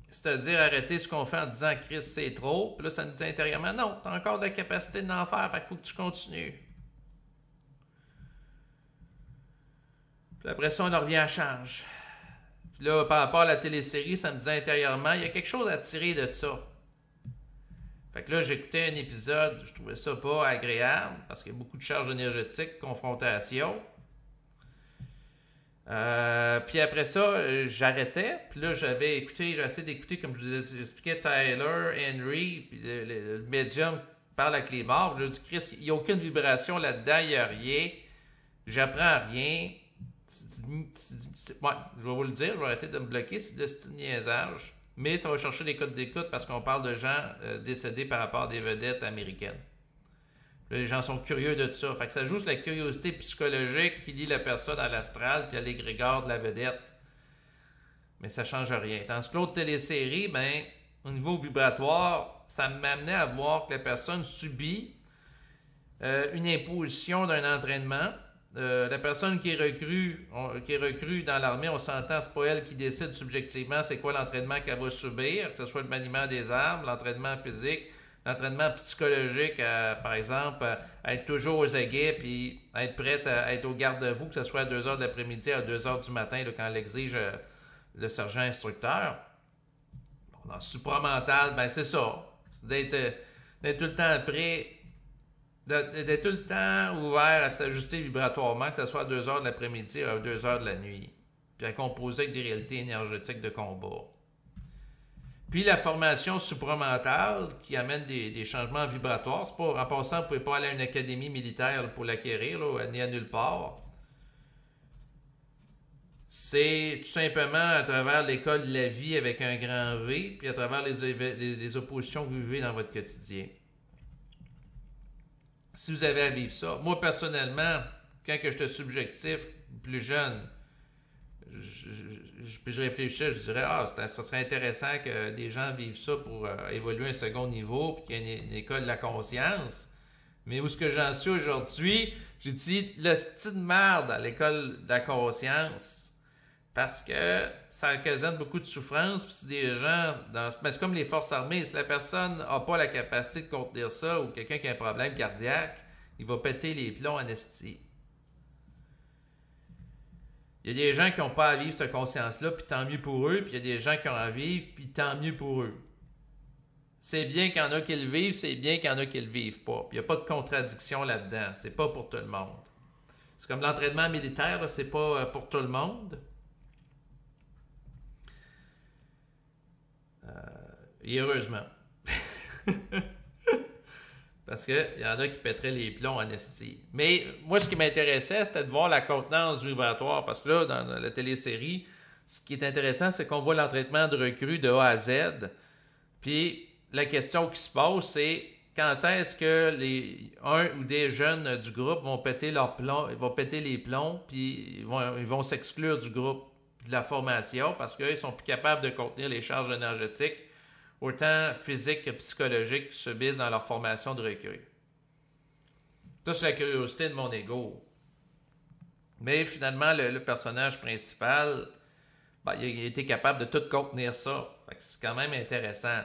c'est-à-dire arrêter ce qu'on fait en disant « Chris, c'est trop », puis là, ça nous dit intérieurement « Non, tu as encore de la capacité d'en faire, fait qu'il faut que tu continues ». Puis après ça, on en revient à charge. Puis là, par rapport à la télésérie, ça me dit intérieurement, il y a quelque chose à tirer de ça. Fait que là, j'écoutais un épisode, je trouvais ça pas agréable, parce qu'il y a beaucoup de charges énergétiques, confrontation. Puis après ça, j'arrêtais. Puis là, j'ai essayé d'écouter, comme je vous expliquais, Tyler, Henry, puis le médium parle avec les morts. Puis là, je dis, Chris, il n'y a aucune vibration là-dedans, il n'y a rien. J'apprends rien. Ouais, je vais vous le dire, je vais arrêter de me bloquer, c'est de ce niaisage. Mais ça va chercher les codes d'écoute parce qu'on parle de gens décédés par rapport à des vedettes américaines. Là, les gens sont curieux de ça. Fait que ça joue sur la curiosité psychologique qui lie la personne à l'astral puis à l'égrégore de la vedette. Mais ça ne change rien. Tandis que l'autre télésérie, ben, au niveau vibratoire, ça m'amenait à voir que la personne subit une imposition d'un entraînement. La personne qui est recrue dans l'armée, on s'entend, c'est pas elle qui décide subjectivement c'est quoi l'entraînement qu'elle va subir, que ce soit le maniement des armes, l'entraînement physique, l'entraînement psychologique, par exemple, à être toujours aux aguets puis à être prête à être au garde-à-vous, que ce soit à 2 h de l'après-midi, à 2 h du matin, là, quand l'exige le sergent instructeur. Bon, dans le supramental, ben c'est ça. C'est d'être tout le temps prêt, d'être tout le temps ouvert à s'ajuster vibratoirement, que ce soit à 2 h de l'après-midi ou à 2 h de la nuit. Puis à composer avec des réalités énergétiques de combat. Puis la formation supramentale qui amène des changements vibratoires. C'est pas, en passant, vous ne pouvez pas aller à une académie militaire pour l'acquérir, là, ni à nulle part. C'est tout simplement à travers l'école de la vie avec un grand V, puis à travers les oppositions que vous vivez dans votre quotidien. Si vous avez à vivre ça. Moi, personnellement, quand que j'étais subjectif, plus jeune, je réfléchissais, je dirais, ça serait intéressant que des gens vivent ça pour évoluer un second niveau, puis qu'il y ait une école de la conscience. Mais où est-ce que j'en suis aujourd'hui? J'ai dit, le style de merde à l'école de la conscience, parce que ça occasionne beaucoup de souffrance, puis si des gens, c'est comme les forces armées, si la personne n'a pas la capacité de contenir ça, ou quelqu'un qui a un problème cardiaque, il va péter les plombs en esti. Il y a des gens qui n'ont pas à vivre cette conscience-là, puis tant mieux pour eux, puis il y a des gens qui ont à vivre, puis tant mieux pour eux. C'est bien qu'il y en a qui le vivent, c'est bien qu'il y en a qui le vivent pas. Puis il n'y a pas de contradiction là-dedans. C'est pas pour tout le monde. C'est comme l'entraînement militaire, là, c'est pas pour tout le monde. Et heureusement. Parce qu'il y en a qui pèteraient les plombs en esti. Mais moi, ce qui m'intéressait, c'était de voir la contenance vibratoire. Parce que là, dans la télésérie, ce qui est intéressant, c'est qu'on voit l'entraînement de recrues de A à Z. Puis la question qui se pose, c'est quand est-ce que un ou des jeunes du groupe vont péter leurs plombs, vont péter les plombs, puis ils vont s'exclure du groupe, de la formation, parce qu'ils sont plus capables de contenir les charges énergétiques, autant physiques que psychologiques, qui subissent dans leur formation de recrue. Ça, c'est la curiosité de mon ego. Mais finalement, le personnage principal, ben, il a été capable de tout contenir ça. Fait que c'est quand même intéressant.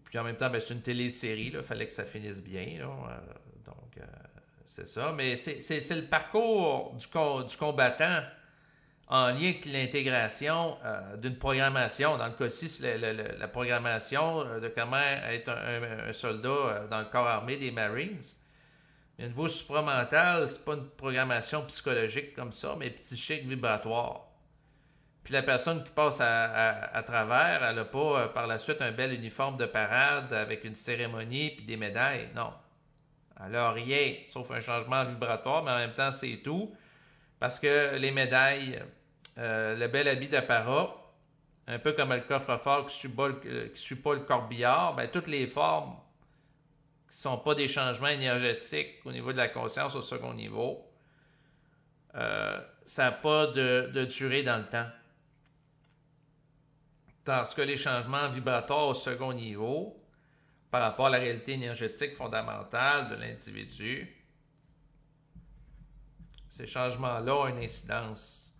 Puis en même temps, ben, c'est une télésérie, il fallait que ça finisse bien. Là. Donc, c'est ça. Mais c'est le parcours du combattant en lien avec l'intégration d'une programmation. Dans le cas-ci, c'est la programmation de comment être un soldat dans le corps armé des Marines. Mais au niveau supramental, c'est pas une programmation psychologique comme ça, mais psychique vibratoire. Puis la personne qui passe à travers, elle n'a pas par la suite un bel uniforme de parade avec une cérémonie puis des médailles. Non. Elle n'a rien, sauf un changement vibratoire, mais en même temps, c'est tout. Parce que les médailles, le bel habit d'apparat, un peu comme le coffre-fort qui ne suit pas le corbillard, ben, toutes les formes qui ne sont pas des changements énergétiques au niveau de la conscience au second niveau, ça n'a pas de durée dans le temps. Tandis que les changements vibratoires au second niveau, par rapport à la réalité énergétique fondamentale de l'individu, ces changements-là ont une incidence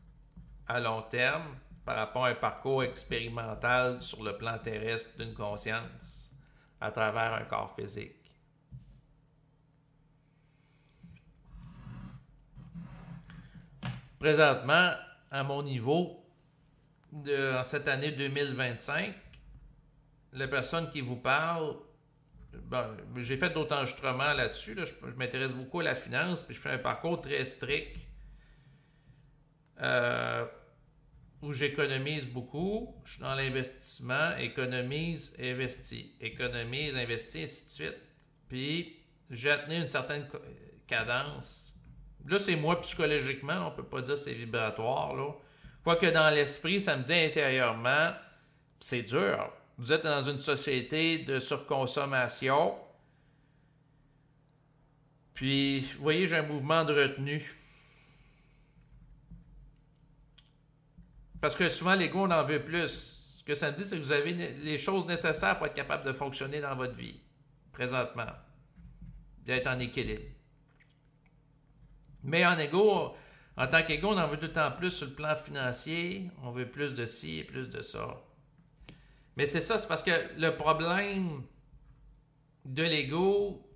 à long terme par rapport à un parcours expérimental sur le plan terrestre d'une conscience à travers un corps physique. Présentement, à mon niveau, en cette année 2025, la personne qui vous parle, j'ai fait d'autres enregistrements là-dessus, je m'intéresse beaucoup à la finance, puis je fais un parcours très strict où j'économise beaucoup, je suis dans l'investissement, économise, investis, économise, investis, ainsi de suite. Puis j'ai atteint une certaine cadence. Là, c'est moi psychologiquement, on ne peut pas dire que c'est vibratoire, là. Quoique dans l'esprit, ça me dit intérieurement, c'est dur. Vous êtes dans une société de surconsommation. Puis, vous voyez, j'ai un mouvement de retenue. Parce que souvent, l'ego, on en veut plus. Ce que ça me dit, c'est que vous avez les choses nécessaires pour être capable de fonctionner dans votre vie, présentement. D'être en équilibre. Mais en tant qu'ego, on en veut tout le temps plus sur le plan financier. On veut plus de ci et plus de ça. Mais c'est ça, c'est parce que le problème de l'ego,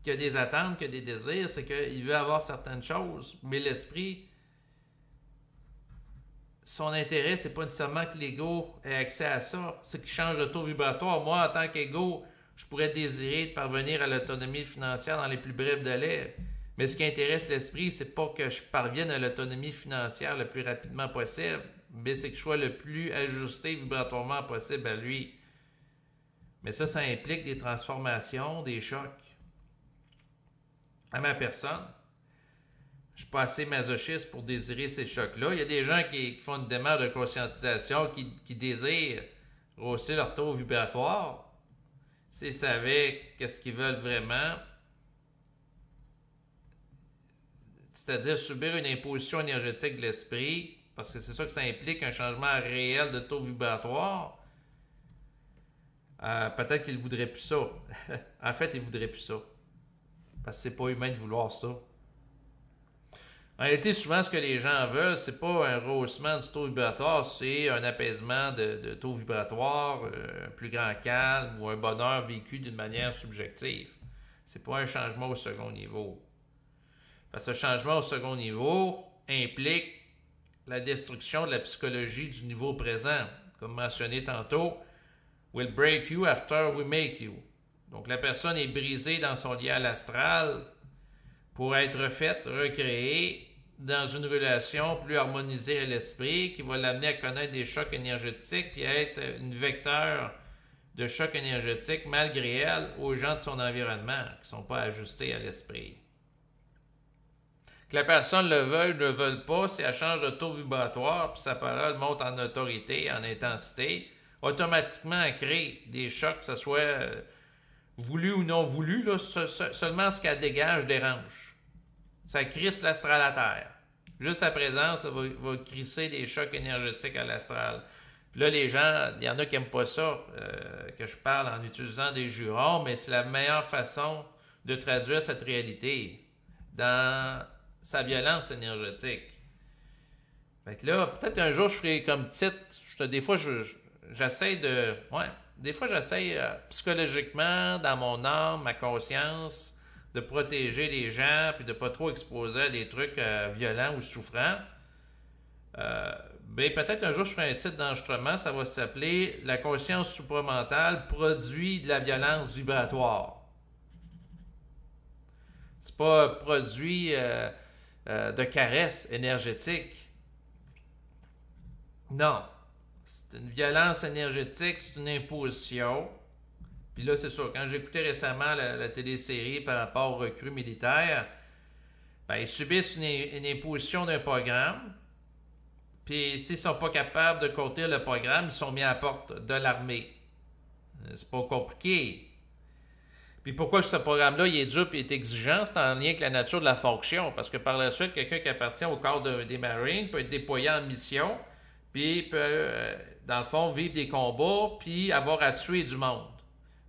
qui a des attentes, qui a des désirs, c'est qu'il veut avoir certaines choses. Mais l'esprit, son intérêt, c'est pas nécessairement que l'ego ait accès à ça. C'est qu'il change de taux vibratoire. Moi, en tant qu'ego, je pourrais désirer de parvenir à l'autonomie financière dans les plus brefs délais. Mais ce qui intéresse l'esprit, c'est pas que je parvienne à l'autonomie financière le plus rapidement possible, mais c'est que je sois le plus ajusté vibratoirement possible à lui. Mais ça implique des transformations, des chocs. À ma personne, je suis pas assez masochiste pour désirer ces chocs-là. Il y a des gens qui font une démarche de conscientisation, qui désirent hausser leur taux vibratoire. S'ils savaient qu'est-ce qu'ils veulent vraiment, c'est-à-dire subir une imposition énergétique de l'esprit, parce que c'est ça que ça implique, un changement réel de taux vibratoire, peut-être qu'ils ne voudraient plus ça. En fait, ils ne voudraient plus ça. Parce que c'est pas humain de vouloir ça. En réalité, souvent, ce que les gens veulent, c'est pas un rehaussement du taux vibratoire, c'est un apaisement de taux vibratoire, un plus grand calme ou un bonheur vécu d'une manière subjective. C'est pas un changement au second niveau. Parce que ce changement au second niveau implique la destruction de la psychologie du niveau présent. Comme mentionné tantôt, we'll break you after we make you. Donc la personne est brisée dans son lien à l'astral pour être refaite, recréée dans une relation plus harmonisée à l'esprit qui va l'amener à connaître des chocs énergétiques et à être une vecteur de chocs énergétiques malgré elle aux gens de son environnement qui ne sont pas ajustés à l'esprit. Que la personne le veuille ou ne le veuille pas, si elle change de taux vibratoire puis sa parole monte en autorité, en intensité, automatiquement elle crée des chocs, que ce soit voulu ou non voulu, là, seulement ce qu'elle dégage dérange. Ça crisse l'astral à terre. Juste sa présence là, va crisser des chocs énergétiques à l'astral. Puis là, les gens, il y en a qui n'aiment pas ça, que je parle en utilisant des jurons, mais c'est la meilleure façon de traduire cette réalité dans sa violence énergétique. Fait que là, peut-être un jour, je ferai comme titre, des fois, j'essaie de... Ouais, des fois, j'essaie psychologiquement, dans mon âme, ma conscience, de protéger les gens, puis de ne pas trop exposer à des trucs violents ou souffrants. Ben, peut-être un jour, je ferai un titre d'enregistrement, ça va s'appeler « La conscience supramentale produit de la violence vibratoire ». C'est pas produit de caresses énergétiques. Non. C'est une violence énergétique, c'est une imposition. Puis là, c'est ça. Quand j'écoutais récemment la télésérie par rapport aux recrues militaires, ben, ils subissent une imposition d'un programme. Puis s'ils ne sont pas capables de contenir le programme, ils sont mis à la porte de l'armée. C'est pas compliqué. Puis pourquoi ce programme-là il est dur et est exigeant, c'est en lien avec la nature de la fonction. Parce que par la suite, quelqu'un qui appartient au corps des Marines peut être déployé en mission, puis il peut, dans le fond, vivre des combats, puis avoir à tuer du monde.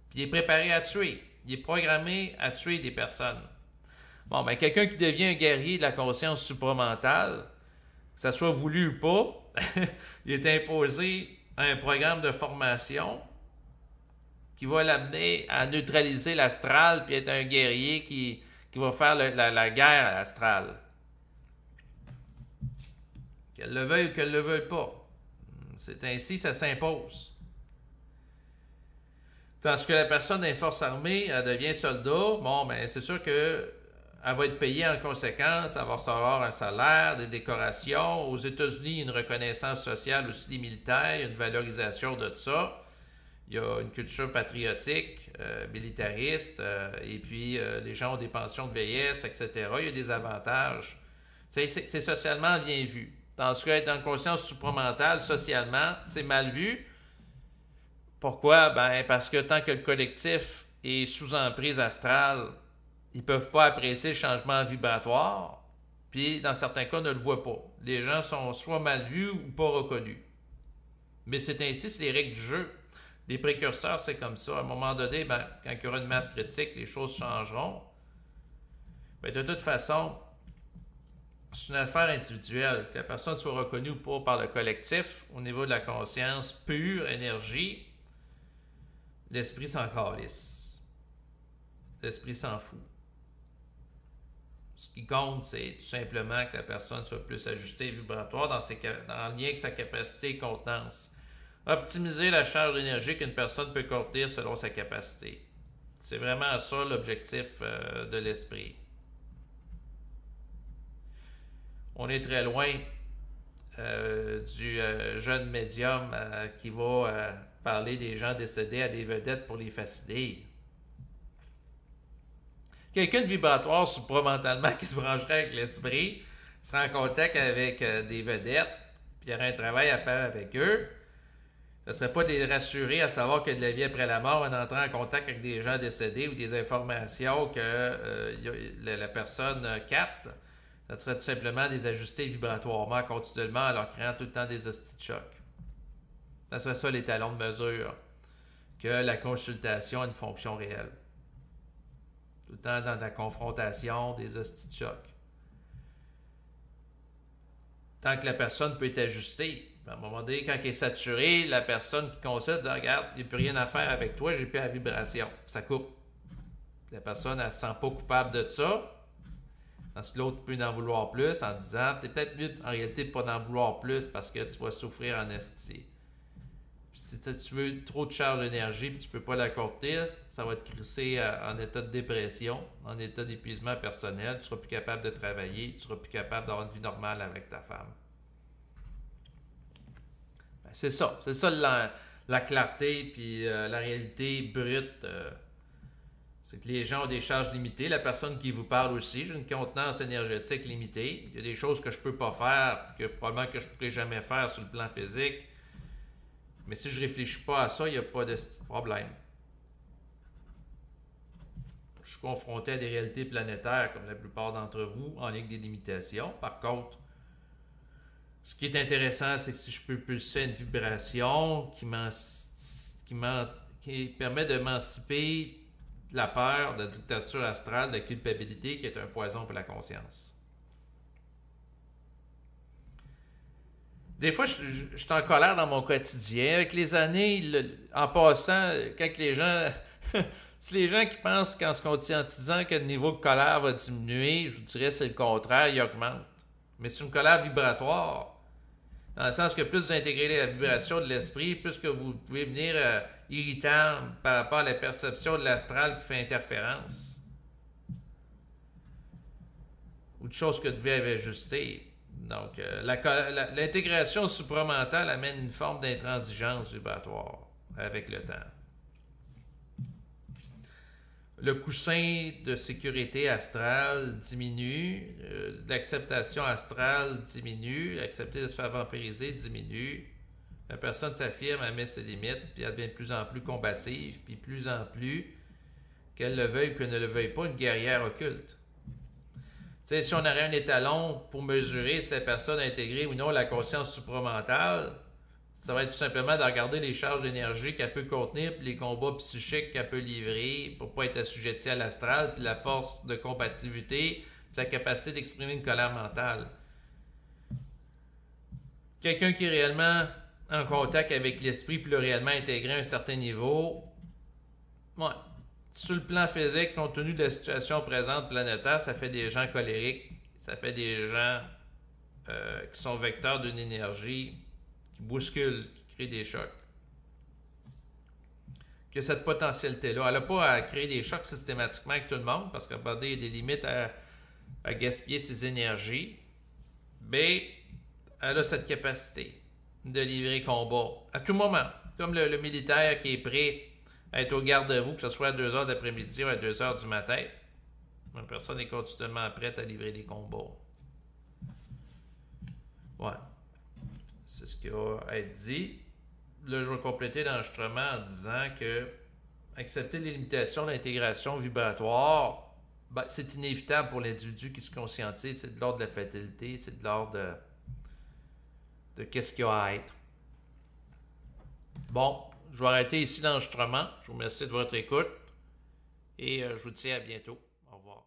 Puis il est préparé à tuer. Il est programmé à tuer des personnes. Bon, ben quelqu'un qui devient un guerrier de la conscience supramentale, que ça soit voulu ou pas, il est imposé à un programme de formation qui va l'amener à neutraliser l'astral puis être un guerrier qui va faire la guerre à l'astral. Qu'elle le veuille ou qu'elle ne le veuille pas. C'est ainsi, ça s'impose. Tandis que la personne des forces armées, elle devient soldat, bon, ben c'est sûr que elle va être payée en conséquence, elle va recevoir un salaire, des décorations. Aux États-Unis, il y a une reconnaissance sociale aussi des militaires, il y a une valorisation de ça. Il y a une culture patriotique, militariste, et puis les gens ont des pensions de vieillesse, etc. Il y a des avantages. C'est socialement bien vu. Tandis qu'être dans la conscience supramentale, socialement, c'est mal vu. Pourquoi? Ben, parce que tant que le collectif est sous emprise astrale, ils ne peuvent pas apprécier le changement vibratoire, puis dans certains cas, ne le voient pas. Les gens sont soit mal vus ou pas reconnus. Mais c'est ainsi, c'est les règles du jeu. Les précurseurs, c'est comme ça. À un moment donné, ben, quand il y aura une masse critique, les choses changeront. Ben, de toute façon, c'est une affaire individuelle. Que la personne soit reconnue ou pas par le collectif, au niveau de la conscience pure, énergie, l'esprit s'en calisse. L'esprit s'en fout. Ce qui compte, c'est tout simplement que la personne soit plus ajustée vibratoire dans lien avec sa capacité et contenance. Optimiser la charge d'énergie qu'une personne peut contenir selon sa capacité. C'est vraiment ça l'objectif de l'esprit. On est très loin du jeune médium qui va parler des gens décédés à des vedettes pour les fasciner. Quelqu'un de vibratoire supramentalement qui se brancherait avec l'esprit sera en contact avec des vedettes, puis il y aurait un travail à faire avec eux. Ce ne serait pas de les rassurer à savoir qu'il y a de la vie après la mort en entrant en contact avec des gens décédés ou des informations que la personne capte. Ça serait tout simplement des ajuster vibratoirement continuellement en leur créant tout le temps des hosties de choc. Ça serait ça les talons de mesure, que la consultation a une fonction réelle. Tout le temps dans la confrontation, des hosties de choc. Tant que la personne peut être ajustée, à un moment donné, quand elle est saturée, la personne qui consulte dit « Regarde, il n'y a plus rien à faire avec toi, j'ai plus la vibration. » Ça coupe. La personne, elle ne se sent pas coupable de ça. Parce que l'autre peut en vouloir plus en disant « T'es peut-être mieux en réalité de ne pas en vouloir plus parce que tu vas souffrir en esti. » Si tu veux trop de charge d'énergie et tu ne peux pas l'accorder, ça va te crisser en état de dépression, en état d'épuisement personnel. Tu ne seras plus capable de travailler, tu ne seras plus capable d'avoir une vie normale avec ta femme. Ben, c'est ça la clarté puis la réalité brute. C'est que les gens ont des charges limitées. La personne qui vous parle aussi, j'ai une contenance énergétique limitée. Il y a des choses que je ne peux pas faire, que probablement que je ne pourrai jamais faire sur le plan physique. Mais si je ne réfléchis pas à ça, il n'y a pas de problème. Je suis confronté à des réalités planétaires, comme la plupart d'entre vous, en lien avec des limitations. Par contre, ce qui est intéressant, c'est que si je peux pulser une vibration qui permet d'émanciper la peur, de la dictature astrale, de la culpabilité, qui est un poison pour la conscience. Des fois, je suis en colère dans mon quotidien. Avec les années, en passant, quand les gens... si les gens qui pensent qu'en se conscientisant que le niveau de colère va diminuer, je vous dirais que c'est le contraire, il augmente. Mais c'est une colère vibratoire. Dans le sens que plus vous intégrez la vibration de l'esprit, plus que vous pouvez venir irritant par rapport à la perception de l'astral qui fait interférence. Ou de choses que vous devez ajuster. Donc, l'intégration supramentale amène une forme d'intransigeance vibratoire avec le temps. Le coussin de sécurité astrale diminue, l'acceptation astrale diminue, accepter de se faire vampiriser diminue. La personne s'affirme, elle met ses limites, puis elle devient de plus en plus combative, puis plus en plus, qu'elle le veuille ou qu'elle ne le veuille pas, une guerrière occulte. Tu sais, si on aurait un étalon pour mesurer si la personne a intégré ou non la conscience supramentale, ça va être tout simplement de regarder les charges d'énergie qu'elle peut contenir, puis les combats psychiques qu'elle peut livrer pour ne pas être assujettie à l'astral, puis la force de compatibilité, puis sa capacité d'exprimer une colère mentale. Quelqu'un qui est réellement en contact avec l'esprit, puis l'a réellement intégré à un certain niveau, ouais, sur le plan physique, compte tenu de la situation présente planétaire, ça fait des gens colériques, ça fait des gens qui sont vecteurs d'une énergie qui bouscule, qui crée des chocs. Que cette potentialité-là, elle n'a pas à créer des chocs systématiquement avec tout le monde, parce qu'à un moment donné, il y a des limites à gaspiller ses énergies, mais elle a cette capacité de livrer combat à tout moment, comme le militaire qui est prêt à être au garde-à-vous, que ce soit à 2 heures d'après-midi ou à 2 heures du matin. Une personne est continuellement prête à livrer des combats. Ouais. C'est ce qui va être dit. Là, je vais compléter l'enregistrement en disant que accepter les limitations de l'intégration vibratoire, ben, c'est inévitable pour l'individu qui se conscientise. C'est de l'ordre de la fatalité, c'est de l'ordre de qu'est-ce qu'il y a à être. Bon, je vais arrêter ici l'enregistrement. Je vous remercie de votre écoute et je vous dis à bientôt. Au revoir.